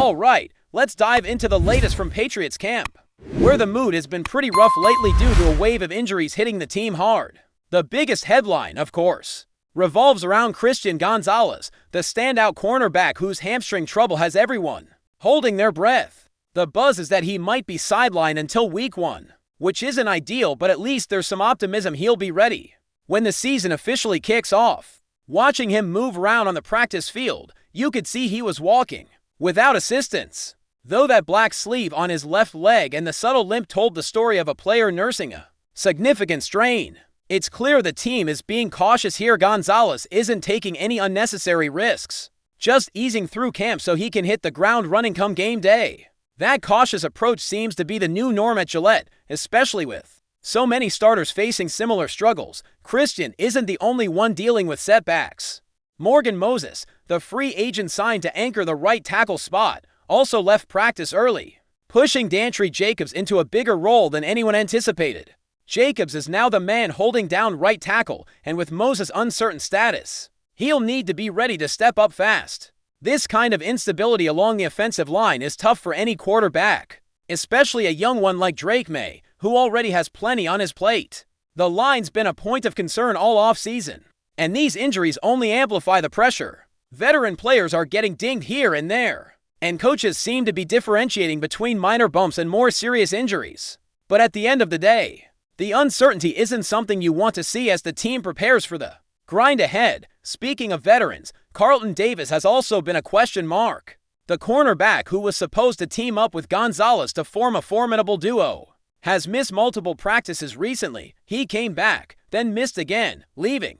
All right, let's dive into the latest from Patriots camp, where the mood has been pretty rough lately due to a wave of injuries hitting the team hard. The biggest headline, of course, revolves around Christian Gonzalez, the standout cornerback whose hamstring trouble has everyone holding their breath. The buzz is that he might be sidelined until week 1, which isn't ideal, but at least there's some optimism he'll be ready when the season officially kicks off. Watching him move around on the practice field, you could see he was walking without assistance, though that black sleeve on his left leg and the subtle limp told the story of a player nursing a significant strain. It's clear the team is being cautious here. Gonzalez isn't taking any unnecessary risks, just easing through camp so he can hit the ground running come game day. That cautious approach seems to be the new norm at Gillette, especially with so many starters facing similar struggles. Christian isn't the only one dealing with setbacks. Morgan Moses, the free agent signed to anchor the right tackle spot, also left practice early, pushing Dantry Jacobs into a bigger role than anyone anticipated. Jacobs is now the man holding down right tackle, and with Moses' uncertain status, he'll need to be ready to step up fast. This kind of instability along the offensive line is tough for any quarterback, especially a young one like Drake Maye, who already has plenty on his plate. The line's been a point of concern all offseason, and these injuries only amplify the pressure. Veteran players are getting dinged here and there, and coaches seem to be differentiating between minor bumps and more serious injuries. But at the end of the day, the uncertainty isn't something you want to see as the team prepares for the grind ahead. Speaking of veterans, Carlton Davis has also been a question mark. The cornerback, who was supposed to team up with Gonzalez to form a formidable duo, has missed multiple practices recently. He came back, then missed again, leaving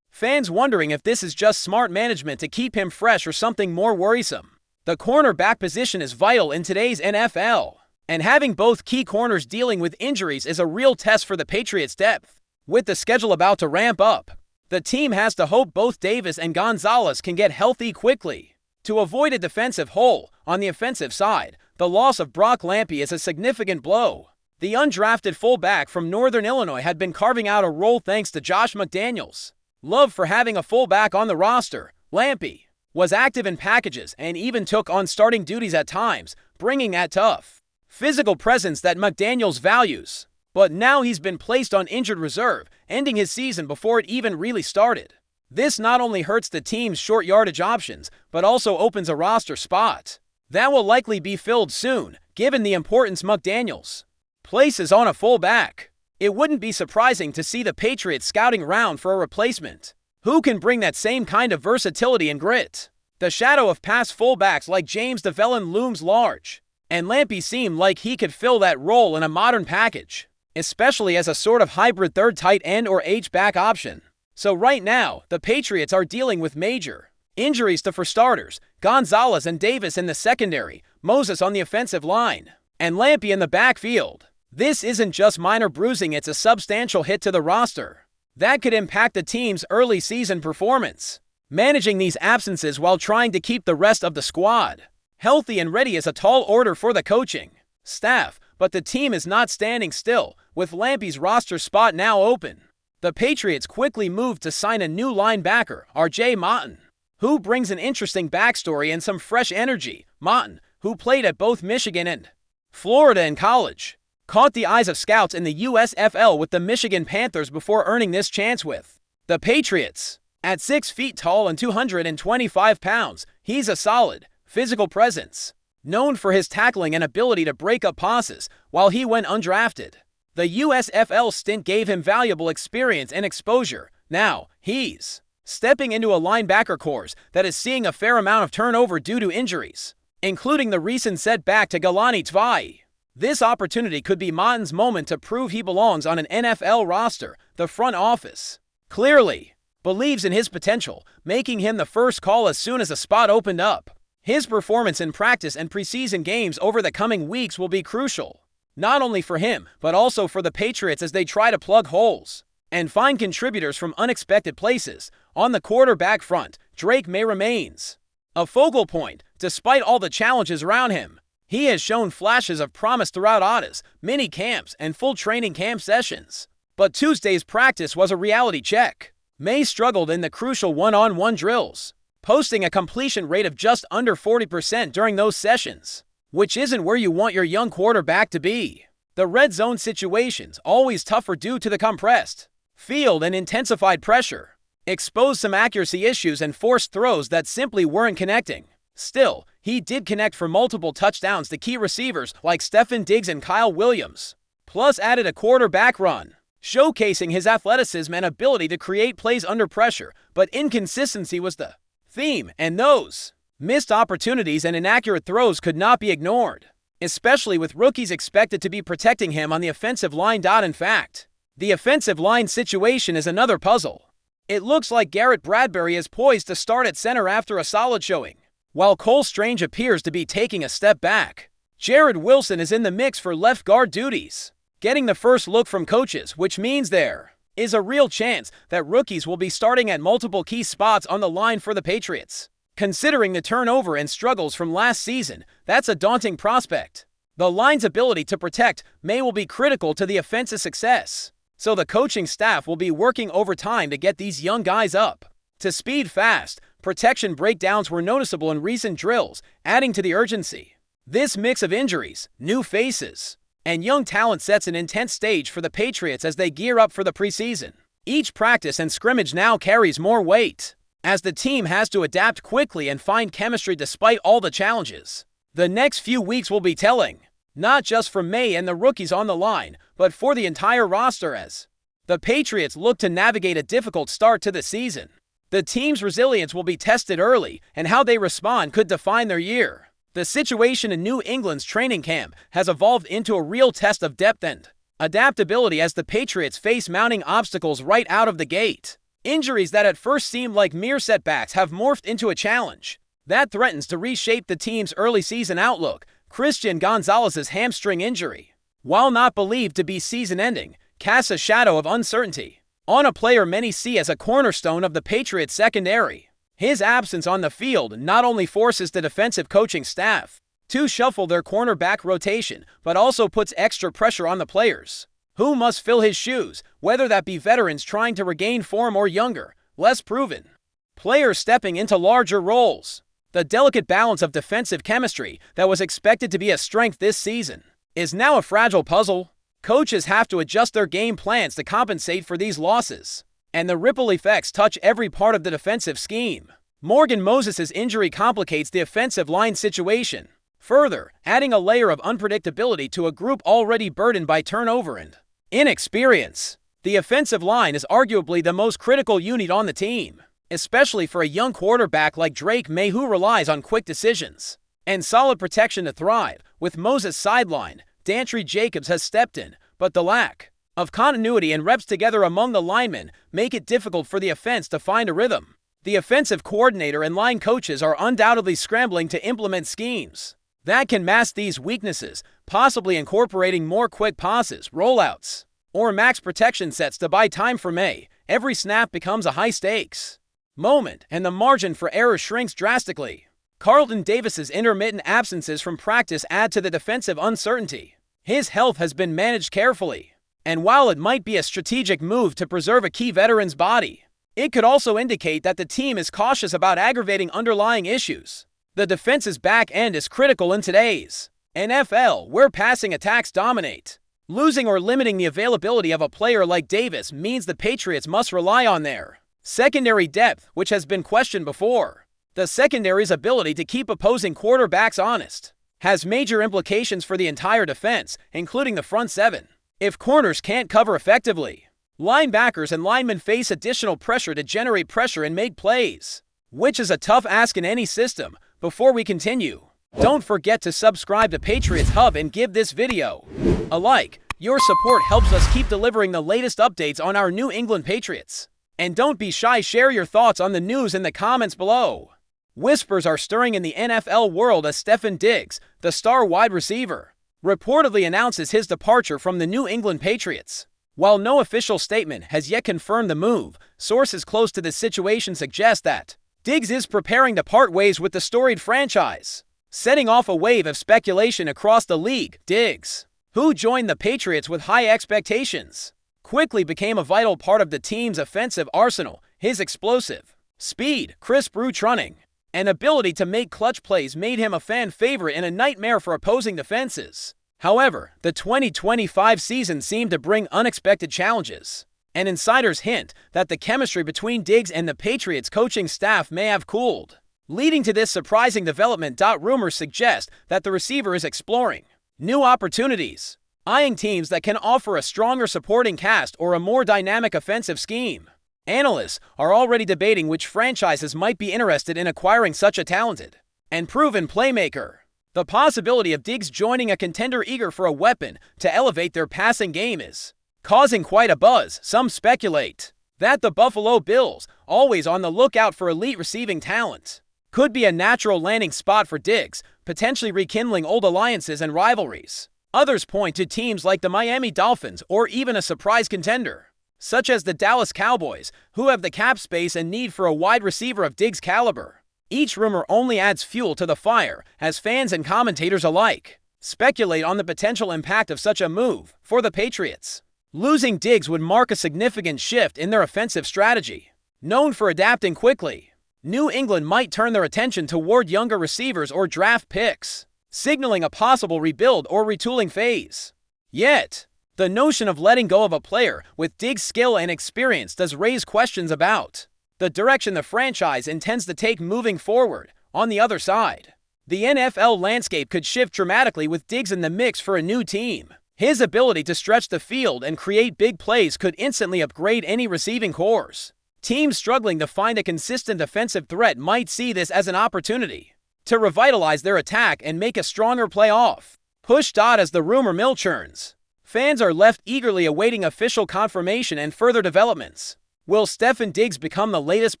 fans wondering if this is just smart management to keep him fresh or something more worrisome. The cornerback position is vital in today's NFL, and having both key corners dealing with injuries is a real test for the Patriots' depth. With the schedule about to ramp up, the team has to hope both Davis and Gonzalez can get healthy quickly to avoid a defensive hole. On the offensive side, the loss of Brock Lampy is a significant blow. The undrafted fullback from Northern Illinois had been carving out a role thanks to Josh McDaniels' love for having a fullback on the roster. Lampy was active in packages and even took on starting duties at times, bringing that tough physical presence that McDaniels values. But now he's been placed on injured reserve, ending his season before it even really started. This not only hurts the team's short yardage options, but also opens a roster spot that will likely be filled soon, given the importance McDaniels places on a fullback. It wouldn't be surprising to see the Patriots scouting around for a replacement who can bring that same kind of versatility and grit. The shadow of past fullbacks like James DeVellin looms large, and Lampy seemed like he could fill that role in a modern package, especially as a sort of hybrid third tight end or H-back option. So right now, the Patriots are dealing with major injuries to, for starters, Gonzalez and Davis in the secondary, Moses on the offensive line, and Lampy in the backfield. This isn't just minor bruising, it's a substantial hit to the roster that could impact the team's early season performance. Managing these absences while trying to keep the rest of the squad healthy and ready is a tall order for the coaching staff, but the team is not standing still, with Lampy's roster spot now open. The Patriots quickly moved to sign a new linebacker, R.J. Motton, who brings an interesting backstory and some fresh energy. Motton, who played at both Michigan and Florida in college, caught the eyes of scouts in the USFL with the Michigan Panthers before earning this chance with the Patriots. At 6 feet tall and 225 pounds, he's a solid physical presence, known for his tackling and ability to break up passes. While he went undrafted, the USFL stint gave him valuable experience and exposure. Now, he's stepping into a linebacker corps that is seeing a fair amount of turnover due to injuries, including the recent setback to Galani Tvai. This opportunity could be Motton's moment to prove he belongs on an NFL roster. The front office clearly believes in his potential, making him the first call as soon as a spot opened up. His performance in practice and preseason games over the coming weeks will be crucial, not only for him, but also for the Patriots as they try to plug holes and find contributors from unexpected places. On the quarterback front, Drake Maye remains a focal point. Despite all the challenges around him, he has shown flashes of promise throughout OTAs, mini camps, and full training camp sessions. But Tuesday's practice was a reality check. Maye struggled in the crucial one-on-one drills, posting a completion rate of just under 40% during those sessions, which isn't where you want your young quarterback to be. The red zone situations, always tougher due to the compressed field and intensified pressure, exposed some accuracy issues and forced throws that simply weren't connecting. Still, he did connect for multiple touchdowns to key receivers like Stefon Diggs and Kyle Williams, plus added a quarterback run, showcasing his athleticism and ability to create plays under pressure, but inconsistency was the theme, and those missed opportunities and inaccurate throws could not be ignored, especially with rookies expected to be protecting him on the offensive line. In fact, the offensive line situation is another puzzle. It looks like Garrett Bradbury is poised to start at center after a solid showing, while Cole Strange appears to be taking a step back. Jared Wilson is in the mix for left guard duties, getting the first look from coaches, which means there is a real chance that rookies will be starting at multiple key spots on the line for the Patriots. Considering the turnover and struggles from last season, that's a daunting prospect. The line's ability to protect Maye will be critical to the offense's success, so the coaching staff will be working overtime to get these young guys up to speed fast. Protection breakdowns were noticeable in recent drills, adding to the urgency. This mix of injuries, new faces, and young talent sets an intense stage for the Patriots as they gear up for the preseason. Each practice and scrimmage now carries more weight, as the team has to adapt quickly and find chemistry despite all the challenges. The next few weeks will be telling, not just for Maye and the rookies on the line, but for the entire roster as the Patriots look to navigate a difficult start to the season. The team's resilience will be tested early, and how they respond could define their year. The situation in New England's training camp has evolved into a real test of depth and adaptability as the Patriots face mounting obstacles right out of the gate. Injuries that at first seemed like mere setbacks have morphed into a challenge that threatens to reshape the team's early season outlook. Christian Gonzalez's hamstring injury, while not believed to be season-ending, casts a shadow of uncertainty on a player many see as a cornerstone of the Patriots' secondary. His absence on the field not only forces the defensive coaching staff to shuffle their cornerback rotation, but also puts extra pressure on the players who must fill his shoes, whether that be veterans trying to regain form or younger, less proven players stepping into larger roles. The delicate balance of defensive chemistry that was expected to be a strength this season is now a fragile puzzle. Coaches have to adjust their game plans to compensate for these losses, and the ripple effects touch every part of the defensive scheme. Morgan Moses' injury complicates the offensive line situation, further adding a layer of unpredictability to a group already burdened by turnover and inexperience. The offensive line is arguably the most critical unit on the team, especially for a young quarterback like Drake Maye who relies on quick decisions and solid protection to thrive. With Moses sidelined, Dantry Jacobs has stepped in, but the lack of continuity and reps together among the linemen make it difficult for the offense to find a rhythm. The offensive coordinator and line coaches are undoubtedly scrambling to implement schemes that can mask these weaknesses, possibly incorporating more quick passes, rollouts, or max protection sets to buy time for Maye. Every snap becomes a high-stakes moment, and the margin for error shrinks drastically. Carlton Davis's intermittent absences from practice add to the defensive uncertainty. His health has been managed carefully, and while it might be a strategic move to preserve a key veteran's body, it could also indicate that the team is cautious about aggravating underlying issues. The defense's back end is critical in today's NFL, where passing attacks dominate. Losing or limiting the availability of a player like Davis means the Patriots must rely on their secondary depth, which has been questioned before. The secondary's ability to keep opposing quarterbacks honest has major implications for the entire defense, including the front seven. If corners can't cover effectively, linebackers and linemen face additional pressure to generate pressure and make plays, which is a tough ask in any system. Before we continue, don't forget to subscribe to Patriots Hub and give this video a like. Your support helps us keep delivering the latest updates on our New England Patriots. And don't be shy, share your thoughts on the news in the comments below. Whispers are stirring in the NFL world as Stefon Diggs, the star wide receiver, reportedly announces his departure from the New England Patriots. While no official statement has yet confirmed the move, sources close to the situation suggest that Diggs is preparing to part ways with the storied franchise, setting off a wave of speculation across the league. Diggs, who joined the Patriots with high expectations, quickly became a vital part of the team's offensive arsenal. His explosive Speed, crisp route running, and ability to make clutch plays made him a fan favorite and a nightmare for opposing defenses. However, the 2025 season seemed to bring unexpected challenges, and insiders hint that the chemistry between Diggs and the Patriots coaching staff may have cooled. Leading to this surprising development, rumors suggest that the receiver is exploring new opportunities, eyeing teams that can offer a stronger supporting cast or a more dynamic offensive scheme. Analysts are already debating which franchises might be interested in acquiring such a talented and proven playmaker. The possibility of Diggs joining a contender eager for a weapon to elevate their passing game is causing quite a buzz. Some speculate that the Buffalo Bills, always on the lookout for elite receiving talent, could be a natural landing spot for Diggs, potentially rekindling old alliances and rivalries. Others point to teams like the Miami Dolphins or even a surprise contender, such as the Dallas Cowboys, who have the cap space and need for a wide receiver of Diggs' caliber. Each rumor only adds fuel to the fire as fans and commentators alike speculate on the potential impact of such a move for the Patriots. Losing Diggs would mark a significant shift in their offensive strategy. Known for adapting quickly, New England might turn their attention toward younger receivers or draft picks, signaling a possible rebuild or retooling phase. Yet, the notion of letting go of a player with Diggs' skill and experience does raise questions about the direction the franchise intends to take moving forward. On the other side, the NFL landscape could shift dramatically with Diggs in the mix for a new team. His ability to stretch the field and create big plays could instantly upgrade any receiving corps. Teams struggling to find a consistent defensive threat might see this as an opportunity to revitalize their attack and make a stronger playoff push. As the rumor mill churns, fans are left eagerly awaiting official confirmation and further developments. Will Stefon Diggs become the latest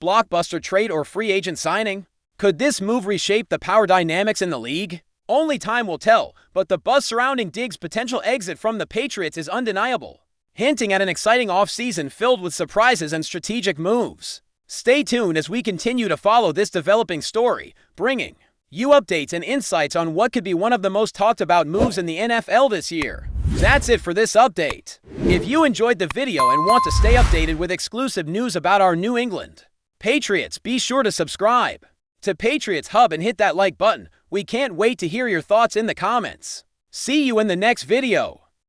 blockbuster trade or free agent signing? Could this move reshape the power dynamics in the league? Only time will tell, but the buzz surrounding Diggs' potential exit from the Patriots is undeniable, hinting at an exciting offseason filled with surprises and strategic moves. Stay tuned as we continue to follow this developing story, bringing you updates and insights on what could be one of the most talked about moves in the NFL this year. That's it for this update. If you enjoyed the video and want to stay updated with exclusive news about our New England Patriots, be sure to subscribe to Patriots Hub and hit that like button. We can't wait to hear your thoughts in the comments. See you in the next video.